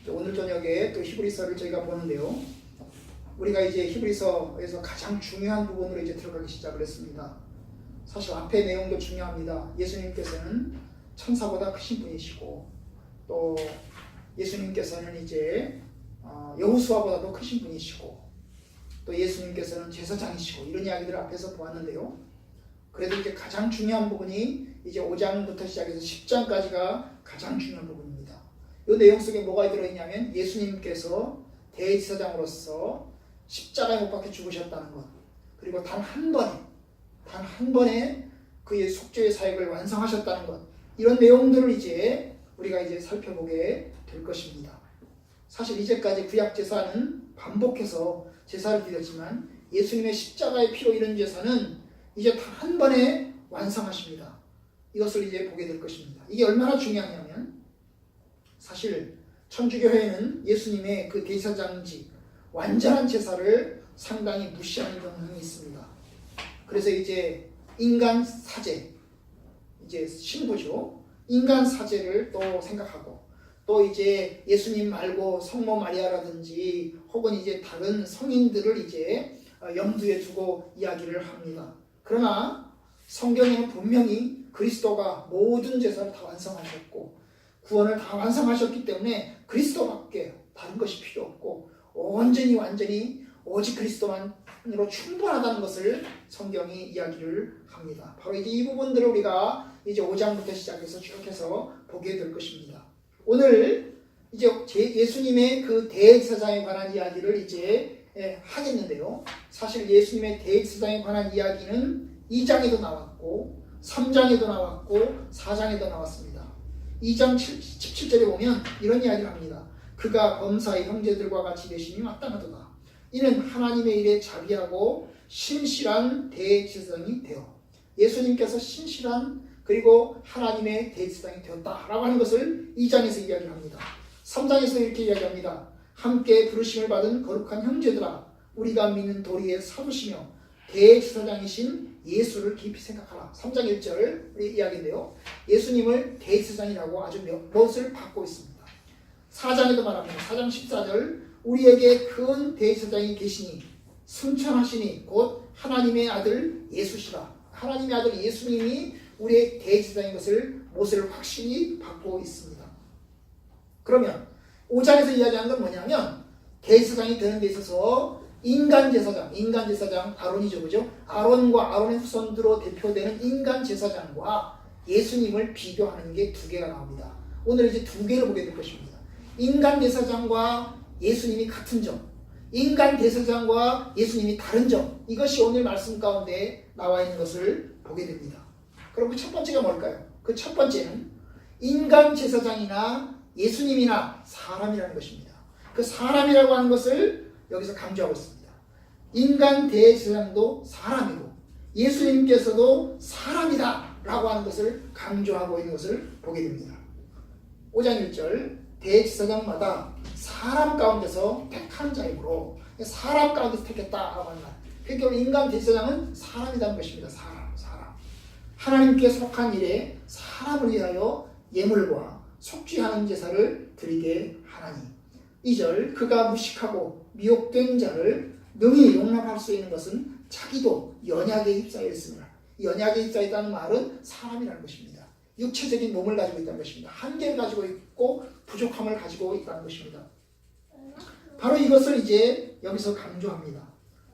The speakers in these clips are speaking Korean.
오늘 저녁에 또 히브리서를 저희가 보는데요. 우리가 이제 히브리서에서 가장 중요한 부분으로 이제 들어가기 시작을 했습니다. 사실 앞에 내용도 중요합니다. 예수님께서는 천사보다 크신 분이시고 또 예수님께서는 이제 여호수아보다도 크신 분이시고 또 예수님께서는 제사장이시고 이런 이야기들을 앞에서 보았는데요. 그래도 이제 가장 중요한 부분이 이제 5장부터 시작해서 10장까지가 가장 중요한 부분입니다. 이 내용 속에 뭐가 들어있냐면 예수님께서 대제사장으로서 십자가에 못 박혀 죽으셨다는 것, 그리고 단 한 번에 그의 속죄의 사역을 완성하셨다는 것, 이런 내용들을 이제 우리가 이제 살펴보게 될 것입니다. 사실 이제까지 구약 제사는 반복해서 제사를 드렸지만 예수님의 십자가의 피로 이룬 제사는 이제 단 한 번에 완성하십니다. 이것을 이제 보게 될 것입니다. 이게 얼마나 중요하냐면 사실 천주교회는 예수님의 그 대제사장직 완전한 제사를 상당히 무시하는 경향이 있습니다. 그래서 이제 인간 사제, 이제 신부죠. 인간 사제를 또 생각하고 또 이제 예수님 말고 성모 마리아라든지 혹은 이제 다른 성인들을 이제 염두에 두고 이야기를 합니다. 그러나 성경에는 분명히 그리스도가 모든 제사를 다 완성하셨고 구원을 다 완성하셨기 때문에 그리스도밖에 다른 것이 필요 없고 온전히 완전히 오직 그리스도만으로 충분하다는 것을 성경이 이야기를 합니다. 바로 이제 이 부분들을 우리가 이제 5장부터 시작해서 쭉 해서 보게 될 것입니다. 오늘 이제 예수님의 그 대제사장에 관한 이야기를 이제 하겠는데요. 사실 예수님의 대제사장에 관한 이야기는 2장에도 나왔고 3장에도 나왔고 4장에도 나왔습니다. 2장 17절에 보면 이런 이야기를 합니다. 그가 범사의 형제들과 같이 되시니 마땅하도다. 이는 하나님의 일에 자비하고 신실한 대제사장이 되어 예수님께서 신실한 그리고 하나님의 대제사장이 되었다라고 하는 것을 2장에서 이야기합니다. 3장에서 이렇게 이야기합니다. 함께 부르심을 받은 거룩한 형제들아, 우리가 믿는 도리에 사두시며 대제사장이신 예수를 깊이 생각하라. 3장 1절 이야기인데요. 예수님을 대제사장이라고 아주 몇을 받고 있습니다. 4장에도 말합니다. 4장 14절 우리에게 큰 대제사장이 계시니 승천하시니 곧 하나님의 아들 예수시라. 하나님의 아들 예수님이 우리의 대제사장인 것을 못을 확실히 받고 있습니다. 그러면 5장에서 이야기하는 건 뭐냐면 대제사장이 되는 데 있어서 인간 제사장 아론이죠, 그죠? 아론과 아론의 후손들로 대표되는 인간 제사장과 예수님을 비교하는 게 두 개가 나옵니다. 오늘 이제 두 개를 보게 될 것입니다. 인간 제사장과 예수님이 같은 점, 인간 제사장과 예수님이 다른 점, 이것이 오늘 말씀 가운데 나와 있는 것을 보게 됩니다. 그럼 그 첫 번째가 뭘까요? 그 첫 번째는 인간 제사장이나 예수님이나 사람이라는 것입니다. 그 사람이라고 하는 것을 여기서 강조하고 있습니다. 인간 대제사장도 사람이고 예수님께서도 사람이다 라고 하는 것을 강조하고 있는 것을 보게 됩니다. 5장 1절 대제사장마다 사람 가운데서 택한 자이므로 사람 가운데서 택했다라고 하는 말. 그러니까 인간 대제사장은 사람이라는 것입니다. 사람. 하나님께 속한 일에 사람을 위하여 예물과 속죄하는 제사를 드리게 하나니. 2절 그가 무식하고 미혹된 자를 능히 용납할 수 있는 것은 자기도 연약에 휩싸여 있습니다. 연약에 휩싸여 있다는 말은 사람이라는 것입니다. 육체적인 몸을 가지고 있다는 것입니다. 한계를 가지고 있고 부족함을 가지고 있다는 것입니다. 바로 이것을 이제 여기서 강조합니다.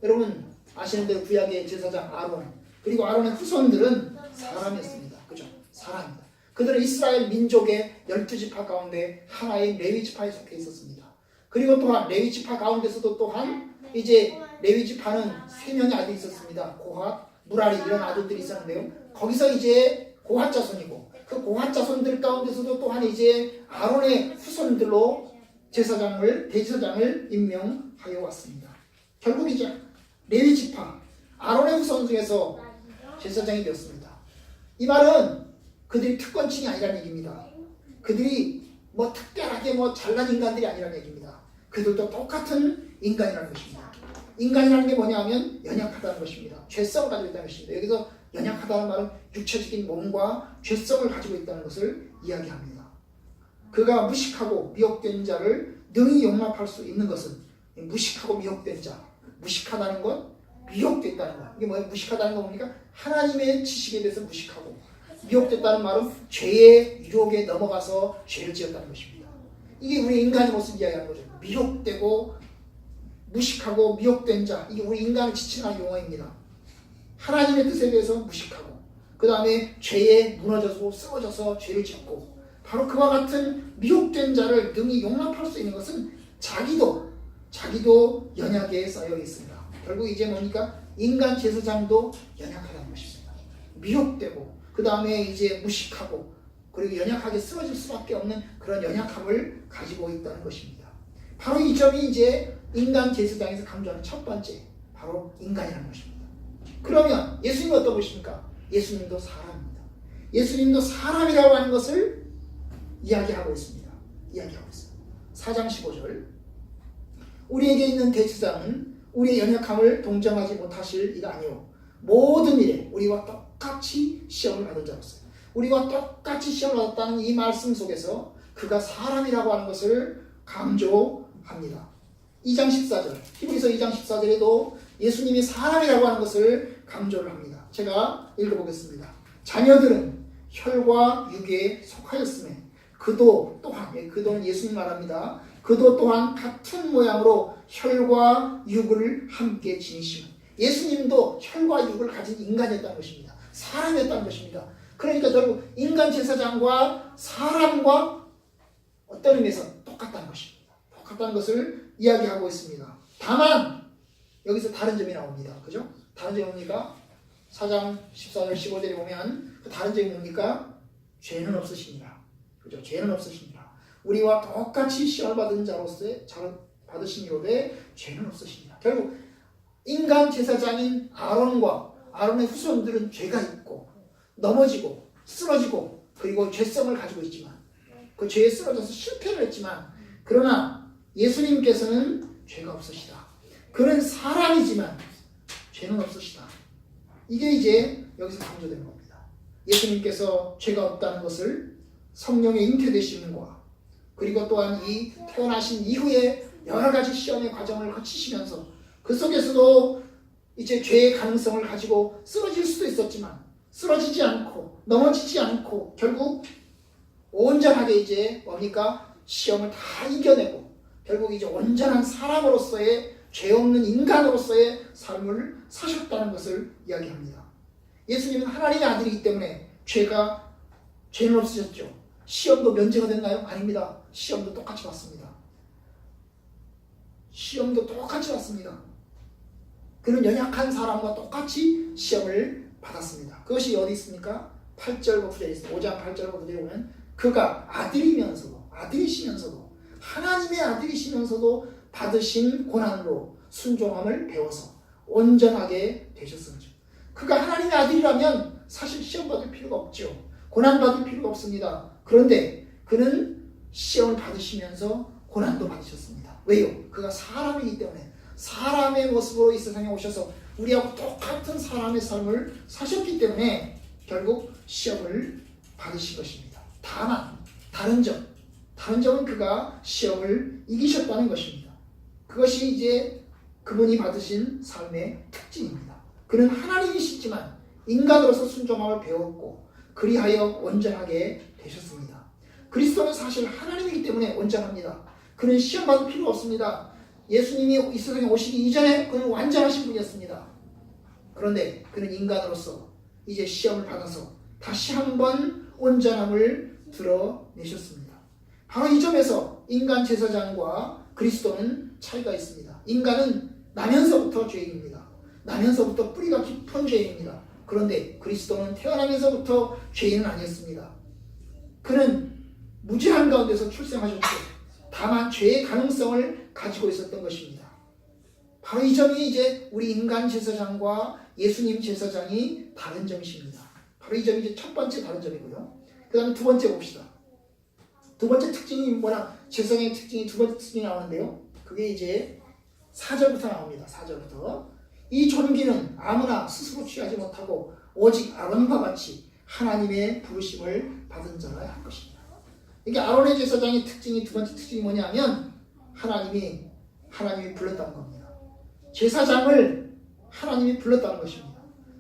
여러분 아시는 대로 구약의 제사장 아론 그리고 아론의 후손들은 사람이었습니다. 그죠? 사람입니다. 그들은 이스라엘 민족의 12지파 가운데 하나의 레위지파에 속해 있었습니다. 그리고 또한 레위지파 가운데서도 또한 이제 레위지파는 3명의 아들이 있었습니다. 고핫, 무라리 이런 아들들이 있었는데요. 거기서 이제 고핫 자손이고 그 고핫 자손들 가운데서도 또한 이제 아론의 후손들로 대제사장을 임명하여 왔습니다. 결국 이제 레위지파 아론의 후손 중에서 제사장이 되었습니다. 이 말은 그들이 특권층이 아니라는 얘기입니다. 그들이 뭐 특별하게 뭐 잘난 인간들이 아니라는 얘기입니다. 그들도 똑같은 인간이라는 것입니다. 인간이라는 게 뭐냐면 연약하다는 것입니다. 죄성을 가지고 있다는 것입니다. 여기서 연약하다는 말은 육체적인 몸과 죄성을 가지고 있다는 것을 이야기합니다. 그가 무식하고 미혹된 자를 능히 용납할 수 있는 것은 무식하고 미혹된 자. 무식하다는 것, 미혹됐다는 것. 이게 뭐예요? 무식하다는 거 뭡니까? 하나님의 지식에 대해서 무식하고, 미혹됐다는 말은 죄의 유혹에 넘어가서 죄를 지었다는 것입니다. 이게 우리 인간의 모습 이야기하는 거죠. 미혹되고 무식하고 미혹된 자. 이게 우리 인간을 지칭하는 용어입니다. 하나님의 뜻에 대해서 무식하고, 그 다음에 죄에 무너져서 쓰러져서 죄를 짓고, 바로 그와 같은 미혹된 자를 능히 용납할 수 있는 것은 자기도 연약에 쌓여 있습니다. 결국 이제 뭡니까? 인간 제사장도 연약하다는 것입니다. 미혹되고, 그 다음에 이제 무식하고, 그리고 연약하게 쓰러질 수밖에 없는 그런 연약함을 가지고 있다는 것입니다. 바로 이 점이 이제 인간 제사장에서 강조하는 첫 번째, 바로 인간이라는 것입니다. 그러면 예수님은 어떤 것입니까? 예수님도 사람입니다. 예수님도 사람이라고 하는 것을 이야기하고 있습니다. 4장 15절. 우리에게 있는 대제사장은 우리의 연약함을 동정하지 못하실 이가 아니요 모든 일에 우리와 똑같이 시험을 받은 자로서, 우리와 똑같이 시험을 받았다는 이 말씀 속에서 그가 사람이라고 하는 것을 강조합니다. 2장 14절, 히브리서 2장 14절에도 예수님이 사람이라고 하는 것을 강조를 합니다. 제가 읽어보겠습니다. 자녀들은 혈과 육에 속하였으며 그도 또한, 그도는 예수님 말합니다. 그도 또한 같은 모양으로 혈과 육을 함께 지니시면, 예수님도 혈과 육을 가진 인간이었다는 것입니다. 사람이었다는 것입니다. 그러니까 결국 인간 제사장과 사람과 어떤 의미에서 똑같다는 것입니다. 똑같다는 것을 이야기하고 있습니다. 다만 여기서 다른 점이 나옵니다. 그죠? 다른 점이 뭡니까? 4장 14절 15절에 보면 그 다른 점이 뭡니까? 죄는 없으시니라. 그죠? 죄는 없으시니라. 우리와 똑같이 시험을 받은 자로서의 받으시니로되 죄는 없으시니라. 결국 인간 제사장인 아론의 후손들은 죄가 있고 넘어지고 쓰러지고 그리고 죄성을 가지고 있지만, 그 죄에 쓰러져서 실패를 했지만, 그러나 예수님께서는 죄가 없으시다. 그는 사람이지만 죄는 없으시다. 이게 이제 여기서 강조되는 겁니다. 예수님께서 죄가 없다는 것을 성령의 잉태되심과, 그리고 또한 이 태어나신 이후에 여러 가지 시험의 과정을 거치시면서 그 속에서도 이제 죄의 가능성을 가지고 쓰러질 수도 있었지만 쓰러지지 않고 넘어지지 않고 결국 온전하게 이제 뭡니까? 시험을 다 이겨내고 결국 이제 온전한 사람으로서의, 죄 없는 인간으로서의 삶을 사셨다는 것을 이야기합니다. 예수님은 하나님의 아들이기 때문에 죄는 없으셨죠. 시험도 면제가 됐나요? 아닙니다. 시험도 똑같이 받습니다. 그는 연약한 사람과 똑같이 시험을 받았습니다. 그것이 어디 있습니까? 8절과 9절에 있습니다. 5장 8절과 9절에 보면 그가 아들이시면서도 하나님의 아들이시면서도 받으신 고난으로 순종함을 배워서 온전하게 되셨습니다. 그가 하나님의 아들이라면 사실 시험 받을 필요가 없죠. 고난 받을 필요가 없습니다. 그런데 그는 시험을 받으시면서 고난도 받으셨습니다. 왜요? 그가 사람이기 때문에, 사람의 모습으로 이 세상에 오셔서 우리하고 똑같은 사람의 삶을 사셨기 때문에 결국 시험을 받으신 것입니다. 다만 다른 점은 그가 시험을 이기셨다는 것입니다. 그것이 이제 그분이 받으신 삶의 특징입니다. 그는 하나님이시지만 인간으로서 순종함을 배웠고 그리하여 온전하게 되셨습니다. 그리스도는 사실 하나님이기 때문에 온전합니다. 그는 시험 받을 필요 없습니다. 예수님이 이 세상에 오시기 이전에 그는 완전하신 분이었습니다. 그런데 그는 인간으로서 이제 시험을 받아서 다시 한번 온전함을 드러내셨습니다. 바로 이 점에서 인간 제사장과 그리스도는 차이가 있습니다. 인간은 나면서부터 죄인입니다. 나면서부터 뿌리가 깊은 죄인입니다. 그런데 그리스도는 태어나면서부터 죄인은 아니었습니다. 그는 무죄한 가운데서 출생하셨고 다만 죄의 가능성을 가지고 있었던 것입니다. 바로 이 점이 이제 우리 인간 제사장과 예수님 제사장이 다른 점이십니다. 바로 이 점이 이제 첫 번째 다른 점이고요. 그 다음에 두 번째 봅시다. 두 번째 특징이 뭐냐? 제사장의 특징이 두 번째 특징이 나오는데요. 그게 이제 4절부터 나옵니다. 4절부터. 이 존귀는 아무나 스스로 취하지 못하고 오직 아론과 같이 하나님의 부르심을 받은 자라 할 것입니다. 이게 아론의 제사장의 특징이 두 번째 특징이 뭐냐면 하나님이 불렀다는 겁니다. 제사장을 하나님이 불렀다는 것입니다.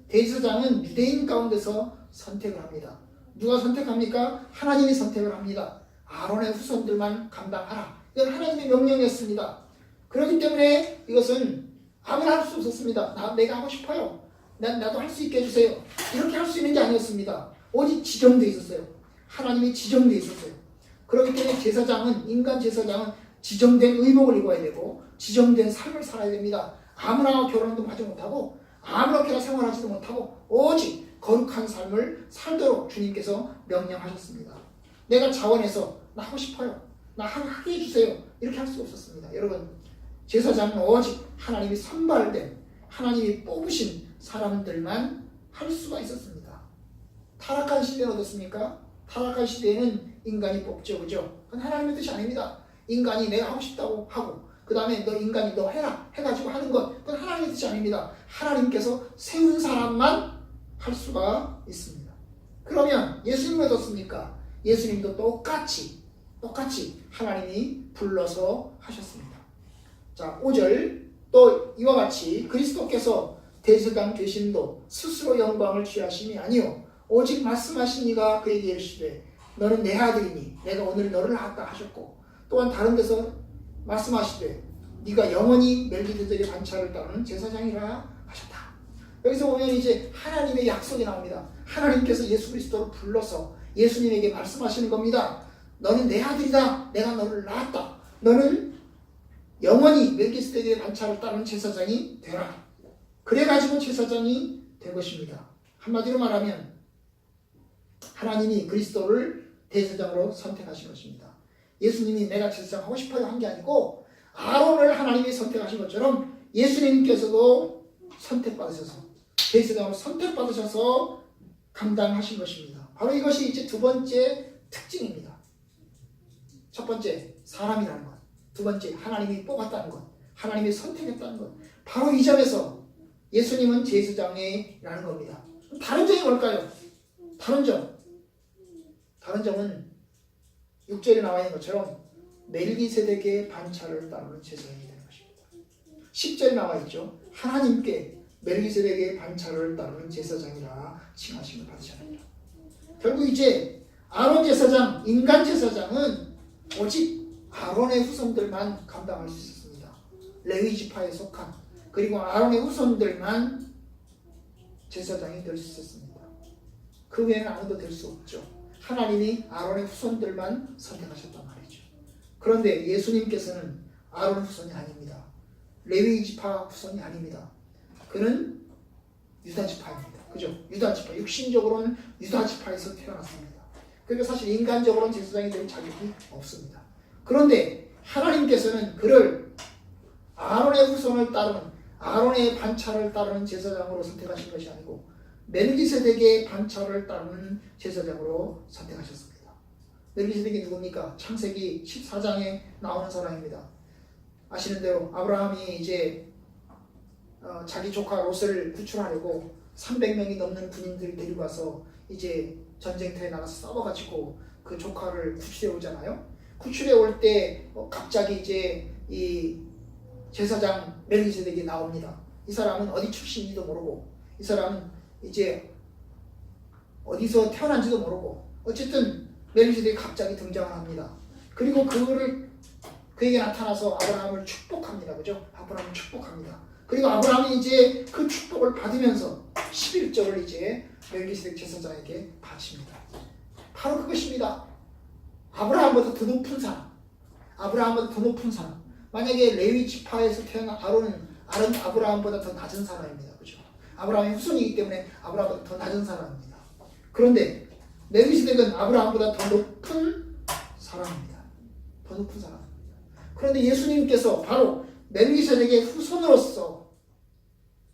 대제사장은 유대인 가운데서 선택을 합니다. 누가 선택합니까? 하나님이 선택을 합니다. 아론의 후손들만 감당하라. 이건 하나님의 명령이었습니다. 그렇기 때문에 이것은 아무나 할 수 없었습니다. 내가 하고 싶어요. 나도 할 수 있게 해주세요. 이렇게 할 수 있는 게 아니었습니다. 오직 지정되어 있었어요. 하나님이 지정되어 있었어요. 그렇기 때문에 인간 제사장은 지정된 의복을 입어야 되고 지정된 삶을 살아야 됩니다. 아무나 결혼도 하지 못하고 아무렇게나 생활하지도 못하고 오직 거룩한 삶을 살도록 주님께서 명령하셨습니다. 내가 자원해서 나 하고 싶어요. 나 하게 해주세요. 이렇게 할 수 없었습니다. 여러분, 제사장은 오직 하나님이 선발된, 하나님이 뽑으신 사람들만 할 수가 있었습니다. 타락한 시대는 어떻습니까? 타락한 시대에는 인간이 뽑죠. 그죠? 그건 하나님의 뜻이 아닙니다. 인간이 내가 하고 싶다고 하고 그 다음에 인간이 너 해라 해가지고 하는 것, 그건 하나님의 뜻이 아닙니다. 하나님께서 세운 사람만 할 수가 있습니다. 그러면 예수님은 어떻습니까? 예수님도 똑같이 하나님이 불러서 하셨습니다. 자, 5절 또 이와 같이 그리스도께서 대제사장 되심도 스스로 영광을 취하심이 아니요 오직 말씀하신 이가 그에게 이르시되 너는 내 아들이니 내가 오늘 너를 낳았다 하셨고 또한 다른 데서 말씀하시되 네가 영원히 멜기세덱의 반차를 따르는 제사장이라 하셨다. 여기서 보면 이제 하나님의 약속이 나옵니다. 하나님께서 예수 그리스도를 불러서 예수님에게 말씀하시는 겁니다. 너는 내 아들이다. 내가 너를 낳았다. 너는 영원히 멜기세덱의 반차를 따르는 제사장이 되라. 그래가지고 제사장이 된 것입니다. 한마디로 말하면 하나님이 그리스도를 대제사장으로 선택하신 것입니다. 예수님이 내가 제사장 하고 싶어요 한 게 아니고 아론을 하나님이 선택하신 것처럼 예수님께서도 선택받으셔서 대제사장으로 선택받으셔서 감당하신 것입니다. 바로 이것이 이제 두 번째 특징입니다. 첫 번째 사람이라는 것, 두 번째 하나님이 뽑았다는 것, 하나님이 선택했다는 것. 바로 이 점에서 예수님은 제사장이라는 겁니다. 다른 점이 뭘까요? 다른 점은 6절에 나와 있는 것처럼 멜기세덱의 반차를 따르는 제사장이 되는 것입니다. 10절에 나와 있죠. 하나님께 멜기세덱의 반차를 따르는 제사장이라 칭하심을 받으셨습니다. 결국 이제 아론 제사장, 인간 제사장은 오직 아론의 후손들만 감당할 수 있었습니다. 레위 지파에 속한, 그리고 아론의 후손들만 제사장이 될 수 있었습니다. 그 외에는 아무도 될 수 없죠. 하나님이 아론의 후손들만 선택하셨단 말이죠. 그런데 예수님께서는 아론 후손이 아닙니다. 레위 지파 후손이 아닙니다. 그는 유다 지파입니다. 그죠? 유다 지파, 육신적으로는 유다 지파에서 태어났습니다. 그러니까 사실 인간적으로는 제사장이 될 자격이 없습니다. 그런데 하나님께서는 그를 아론의 후손을 따르는, 아론의 반차를 따르는 제사장으로 선택하신 것이 아니고 멜기세덱의 반차를 따르는 제사장으로 선택하셨습니다. 멜기세덱이 누굽니까? 창세기 14장에 나오는 사람입니다. 아시는 대로 아브라함이 이제 자기 조카 롯을 구출하려고 300명이 넘는 군인들을 데리고 와서 이제 전쟁터에 나가서 싸워가지고 그 조카를 구출해 오잖아요. 구출해 올 때 갑자기 이제 이 제사장 멜기세덱이 나옵니다. 이 사람은 어디 출신인지도 모르고, 이 사람은 이제 어디서 태어난지도 모르고, 어쨌든 멜기세덱이 갑자기 등장을 합니다. 그리고 그에게 나타나서 아브라함을 축복합니다. 그죠? 아브라함을 축복합니다. 그리고 아브라함이 이제 그 축복을 받으면서 11절을 이제 멜기세덱 제사장에게 바칩니다. 바로 그것입니다. 아브라함보다 더 높은 사람, 아브라함보다 더 높은 사람. 만약에 레위 지파에서 태어난 아론은 아브라함보다 더 낮은 사람입니다. 그죠? 아브라함의 후손이기 때문에 아브라함보다 더 낮은 사람입니다. 그런데 멜기세덱은 아브라함보다 더 높은 사람입니다. 더 높은 사람입니다. 그런데 예수님께서 바로 멜기세덱의 후손으로서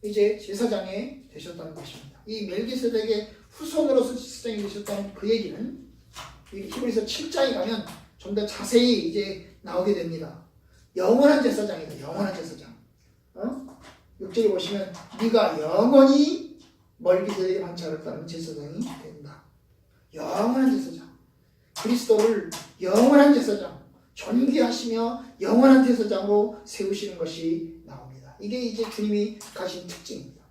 이제 제사장이 되셨다는 것입니다. 이 멜기세덱의 후손으로서 제사장이 되셨다는 그 얘기는 히브리서 7장에 가면 좀 더 자세히 이제 나오게 됩니다. 영원한 제사장이다. 영원한 제사장. 6절에 보시면 네가 영원히 멜기세덱의 반차를 따르는 제사장이 된다. 영원한 제사장. 그리스도를 영원한 제사장, 존귀하시며 영원한 제사장으로 세우시는 것이 나옵니다. 이게 이제 주님이 가진 특징입니다.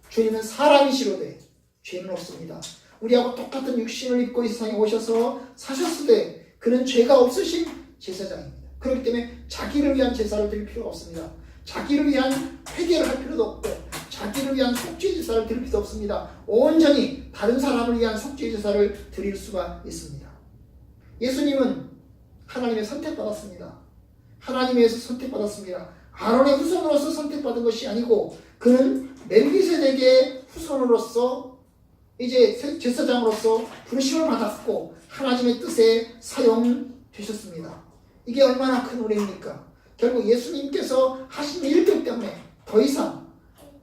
주님은 사람이시로되 죄는 없습니다. 우리하고 똑같은 육신을 입고 이 세상에 오셔서 사셨으되 그는 죄가 없으신 제사장입니다. 그렇기 때문에 자기를 위한 제사를 드릴 필요가 없습니다. 자기를 위한 회개를 할 필요도 없고 자기를 위한 속죄 제사를 드릴 필요도 없습니다. 온전히 다른 사람을 위한 속죄 제사를 드릴 수가 있습니다. 예수님은 하나님의 선택받았습니다. 하나님에서 선택받았습니다. 아론의 후손으로서 선택받은 것이 아니고 그는 멜기세덱의 후손으로서 이제 제사장으로서 부르심을 받았고 하나님의 뜻에 사용되셨습니다. 이게 얼마나 큰 은혜입니까? 결국 예수님께서 하신 일들 때문에 더 이상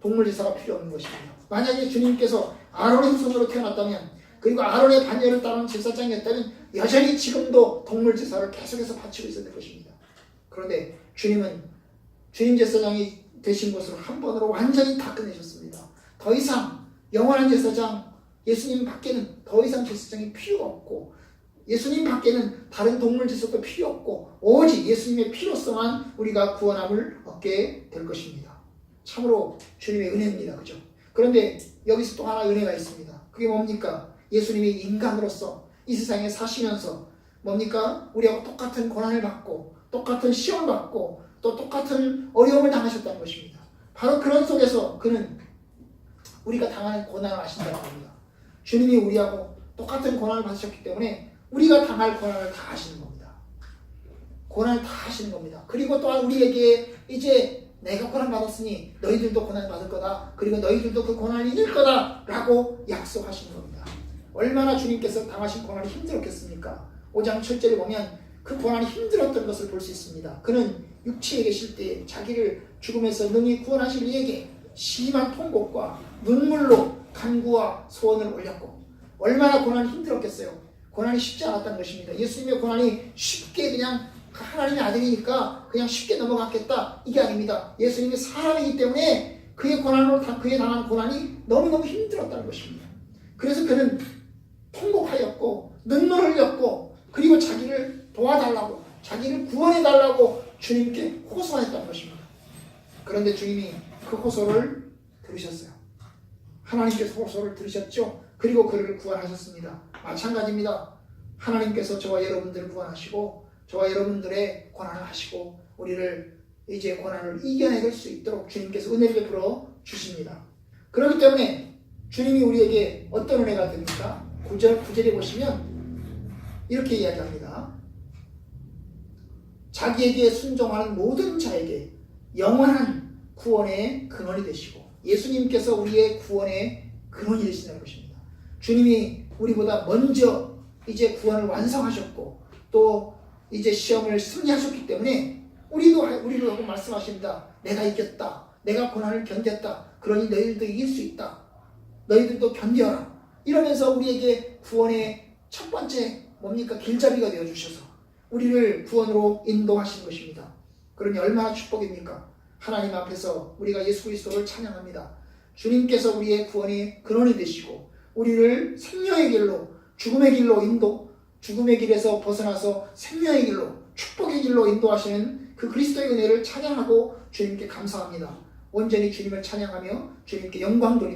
동물제사가 필요 없는 것입니다. 만약에 주님께서 아론의 후손으로 태어났다면 그리고 아론의 반열을 따르는 제사장이었다면 여전히 지금도 동물제사를 계속해서 바치고 있었을 것입니다. 그런데 주님은 주님 제사장이 되신 것으로 한 번으로 완전히 다 끝내셨습니다. 더 이상 영원한 제사장 예수님 밖에는 더 이상 제사장이 필요가 없고 예수님 밖에는 다른 동물 제사도 필요 없고 오직 예수님의 피로서만 우리가 구원함을 얻게 될 것입니다. 참으로 주님의 은혜입니다. 그죠? 그런데 여기서 또 하나 은혜가 있습니다. 그게 뭡니까? 예수님이 인간으로서 이 세상에 사시면서 뭡니까? 우리하고 똑같은 고난을 받고 똑같은 시험을 받고 또 똑같은 어려움을 당하셨다는 것입니다. 바로 그런 속에서 그는 우리가 당하는 고난을 아신다는 겁니다. 주님이 우리하고 똑같은 고난을 받으셨기 때문에 우리가 당할 고난을 다 아시는 겁니다. 고난을 다 아시는 겁니다. 그리고 또한 우리에게 이제 내가 고난 받았으니 너희들도 고난 받을 거다. 그리고 너희들도 그 고난을 이길 거다 라고 약속하시는 겁니다. 얼마나 주님께서 당하신 고난이 힘들었겠습니까? 5장 7절에 보면 그 고난이 힘들었던 것을 볼 수 있습니다. 그는 육체에 계실 때 자기를 죽음에서 능히 구원하실 이에게 심한 통곡과 눈물로 간구와 소원을 올렸고 얼마나 고난이 힘들었겠어요. 고난이 쉽지 않았다는 것입니다. 예수님의 고난이 쉽게 그냥 하나님의 아들이니까 그냥 쉽게 넘어갔겠다 이게 아닙니다. 예수님이 사람이기 때문에 그의 고난으로 그에 당한 고난이 너무너무 힘들었다는 것입니다. 그래서 그는 통곡하였고 눈물을 흘렸고 그리고 자기를 도와달라고 자기를 구원해달라고 주님께 호소했다는 것입니다. 그런데 주님이 그 호소를 들으셨어요. 하나님께서 호소를 들으셨죠. 그리고 그를 구원하셨습니다. 마찬가지입니다. 하나님께서 저와 여러분들을 구원하시고 저와 여러분들의 고난을 하시고 우리를 이제 고난을 이겨낼 수 있도록 주님께서 은혜를 베풀어 주십니다. 그렇기 때문에 주님이 우리에게 어떤 은혜가 됩니까? 9절에 보시면 이렇게 이야기합니다. 자기에게 순종하는 모든 자에게 영원한 구원의 근원이 되시고 예수님께서 우리의 구원의 근원이 되신다는 것입니다. 주님이 우리보다 먼저 이제 구원을 완성하셨고 또 이제 시험을 승리하셨기 때문에 우리도 하고 말씀하십니다. 내가 이겼다. 내가 고난을 견뎠다. 그러니 너희들도 이길 수 있다. 너희들도 견뎌라. 이러면서 우리에게 구원의 첫 번째 뭡니까? 길잡이가 되어주셔서 우리를 구원으로 인도하신 것입니다. 그러니 얼마나 축복입니까? 하나님 앞에서 우리가 예수 그리스도를 찬양합니다. 주님께서 우리의 구원의 근원이 되시고 우리를 생명의 길로 죽음의 길로 죽음의 길에서 벗어나서 생명의 길로 축복의 길로 인도하시는 그 그리스도의 은혜를 찬양하고 주님께 감사합니다. 온전히 주님을 찬양하며 주님께 영광 돌립니다.